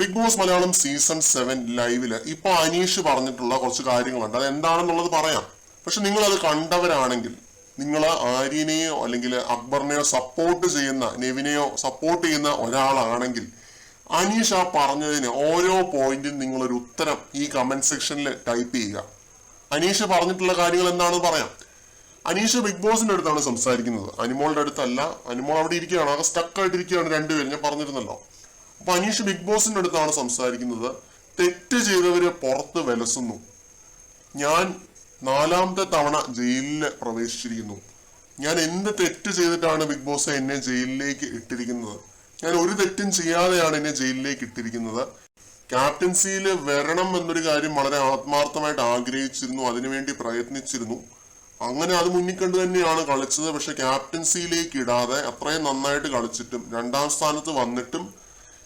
Big boss Malayalam season 7 ലൈവില് ഇപ്പൊ അനീഷ് പറഞ്ഞിട്ടുള്ള കുറച്ച് കാര്യങ്ങളുണ്ട്. അത് എന്താണെന്നുള്ളത് പറയാം. പക്ഷെ നിങ്ങൾ അത് കണ്ടവരാണെങ്കിൽ, നിങ്ങൾ ആര്യനെയോ അല്ലെങ്കിൽ അക്ബറിനെയോ സപ്പോർട്ട് ചെയ്യുന്ന, നെവിനെയോ സപ്പോർട്ട് ചെയ്യുന്ന ഒരാളാണെങ്കിൽ അനീഷ് ആ പറഞ്ഞതിന് ഓരോ പോയിന്റും നിങ്ങളൊരു ഉത്തരം ഈ കമന്റ് സെക്ഷനിൽ ടൈപ്പ് ചെയ്യുക. അനീഷ് പറഞ്ഞിട്ടുള്ള കാര്യങ്ങൾ എന്താണെന്ന് പറയാം. അനീഷ് ബിഗ് ബോസിന്റെ അടുത്താണ് സംസാരിക്കുന്നത്, അനിമോളുടെ അടുത്തല്ല. അനിമോൾ അവിടെ ഇരിക്കുകയാണ്, ആകെ സ്റ്റക്കായിട്ടിരിക്കുകയാണ് രണ്ടുപേരും, ഞാൻ പറഞ്ഞിരുന്നല്ലോ. അപ്പൊ അനീഷ് ബിഗ് ബോസിന്റെ അടുത്താണ് സംസാരിക്കുന്നത്. തെറ്റ് ചെയ്തവര് പുറത്ത് വിലസുന്നു. ഞാൻ 4ാമത്തെ തവണ ജയിലിൽ പ്രവേശിച്ചിരിക്കുന്നു. ഞാൻ എന്ത് തെറ്റ് ചെയ്തിട്ടാണ് ബിഗ് ബോസ് എന്നെ ജയിലിലേക്ക് ഇട്ടിരിക്കുന്നത്? ഞാൻ ഒരു തെറ്റും ചെയ്യാതെയാണ് എന്നെ ജയിലിലേക്ക് ഇട്ടിരിക്കുന്നത്. ക്യാപ്റ്റൻസിയിൽ വരണം എന്നൊരു കാര്യം വളരെ ആത്മാർത്ഥമായിട്ട് ആഗ്രഹിച്ചിരുന്നു, അതിനുവേണ്ടി പ്രയത്നിച്ചിരുന്നു. അങ്ങനെ അത് മുന്നിൽ കണ്ടു തന്നെയാണ് കളിച്ചത്. പക്ഷെ ക്യാപ്റ്റൻസിയിലേക്ക് ഇടാതെ അത്രയും നന്നായിട്ട് കളിച്ചിട്ടും 2ാം സ്ഥാനത്ത് വന്നിട്ടും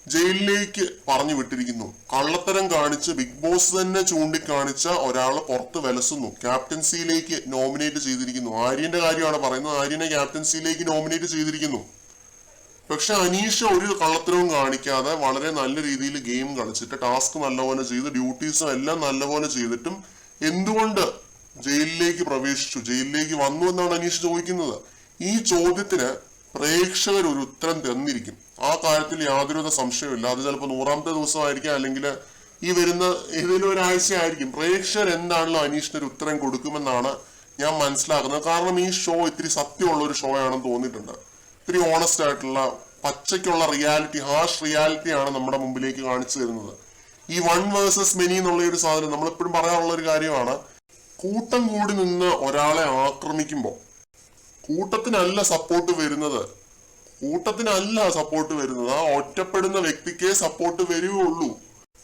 ജയിലിലേക്ക് പറഞ്ഞു വിട്ടിരിക്കുന്നു. കള്ളത്തരം കാണിച്ച് ബിഗ് ബോസ് തന്നെ ചൂണ്ടിക്കാണിച്ച ഒരാള് പുറത്ത് വിലസുന്നു. ക്യാപ്റ്റൻസിയിലേക്ക് നോമിനേറ്റ് ചെയ്തിരിക്കുന്നു. ആര്യന്റെ കാര്യമാണ് പറയുന്നത്. ആര്യനെ ക്യാപ്റ്റൻസിയിലേക്ക് നോമിനേറ്റ് ചെയ്തിരിക്കുന്നു. പക്ഷെ അനീഷ ഒരു കള്ളത്തരവും കാണിക്കാതെ വളരെ നല്ല രീതിയിൽ ഗെയിം കളിച്ചിട്ട് ടാസ്ക് നല്ലപോലെ ചെയ്ത് ഡ്യൂട്ടീസും എല്ലാം നല്ലപോലെ ചെയ്തിട്ടും എന്തുകൊണ്ട് ജയിലിലേക്ക് പ്രവേശിച്ചു, ജയിലിലേക്ക് വന്നു എന്നാണ് അനീഷ് ചോദിക്കുന്നത്. ഈ ചോദ്യത്തിന് പ്രേക്ഷകർ ഒരു ഉത്തരം തന്നിരിക്കും. ആ കാര്യത്തിൽ യാതൊരുവിധ സംശയമില്ല. അത് ചിലപ്പോൾ 100ാമത്തെ ദിവസമായിരിക്കാം, അല്ലെങ്കിൽ ഈ വരുന്ന ഏതെങ്കിലും ഒരാഴ്ച ആയിരിക്കും. പ്രേക്ഷകർ എന്താണല്ലോ അനീഷിന് ഒരു ഉത്തരം കൊടുക്കുമെന്നാണ് ഞാൻ മനസ്സിലാക്കുന്നത്. കാരണം ഈ ഷോ ഇത്തിരി സത്യമുള്ള ഒരു ഷോ ആണെന്ന് തോന്നിയിട്ടുണ്ട്. ഇത്തിരി ഓണസ്റ്റ് ആയിട്ടുള്ള പച്ചയ്ക്കുള്ള റിയാലിറ്റി, ഹാഷ് റിയാലിറ്റി ആണ് നമ്മുടെ മുമ്പിലേക്ക് കാണിച്ചു തരുന്നത്. ഈ 1 vs many എന്നുള്ള ഒരു സാധനം നമ്മളെപ്പോഴും പറയാനുള്ള ഒരു കാര്യമാണ്. കൂട്ടം കൂടി നിന്ന് ഒരാളെ ആക്രമിക്കുമ്പോൾ കൂട്ടത്തിനല്ല സപ്പോർട്ട് വരുന്നത്. ആ ഒറ്റപ്പെടുന്ന വ്യക്തിക്കേ സപ്പോർട്ട് വരികയുള്ളൂ.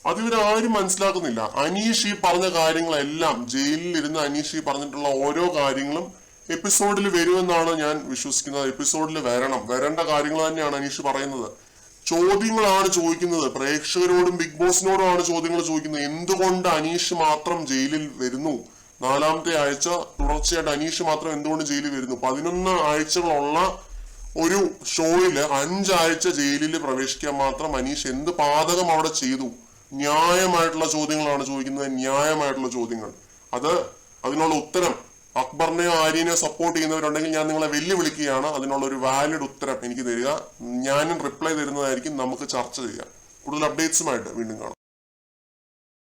അത് ഇവരാരും മനസ്സിലാക്കുന്നില്ല. അനീഷ് ഈ പറഞ്ഞ കാര്യങ്ങളെല്ലാം, ജയിലിൽ ഇരുന്ന് അനീഷ് ഈ പറഞ്ഞിട്ടുള്ള ഓരോ കാര്യങ്ങളും എപ്പിസോഡിൽ വരുമെന്നാണ് ഞാൻ വിശ്വസിക്കുന്നത്. എപ്പിസോഡിൽ വരേണ്ട കാര്യങ്ങൾ തന്നെയാണ് അനീഷ് പറയുന്നത്. ചോദ്യങ്ങളാണ് ചോദിക്കുന്നത്. പ്രേക്ഷകരോടും ബിഗ് ബോസിനോടുമാണ് ചോദ്യങ്ങൾ ചോദിക്കുന്നത്. എന്തുകൊണ്ട് അനീഷ് മാത്രം ജയിലിൽ വരുന്നു? 4ാമത്തെ ആഴ്ച തുടർച്ചയായിട്ട് അനീഷ് മാത്രം എന്തുകൊണ്ട് ജയിലിൽ വരുന്നു? 11 ആഴ്ചകളുള്ള ഒരു ഷോയില് 5 ആഴ്ച ജയിലിൽ പ്രവേശിക്കാൻ മാത്രം അനീഷ് എന്ത് പാതകം അവിടെ ചെയ്തു? ന്യായമായിട്ടുള്ള ചോദ്യങ്ങളാണ് ചോദിക്കുന്നത്, ന്യായമായിട്ടുള്ള ചോദ്യങ്ങൾ. അതിനുള്ള ഉത്തരം അക്ബറിനെയോ ആര്യനെയോ സപ്പോർട്ട് ചെയ്യുന്നവരുണ്ടെങ്കിൽ ഞാൻ നിങ്ങളെ വെല്ലുവിളിക്കുകയാണ്. അതിനുള്ള ഒരു വാലിഡ് ഉത്തരം എനിക്ക് തരിക. ഞാനും റിപ്ലൈ തരുന്നതായിരിക്കും. നമുക്ക് ചർച്ച ചെയ്യാം. കൂടുതൽ അപ്ഡേറ്റ്സുമായിട്ട് വീണ്ടും കാണാം.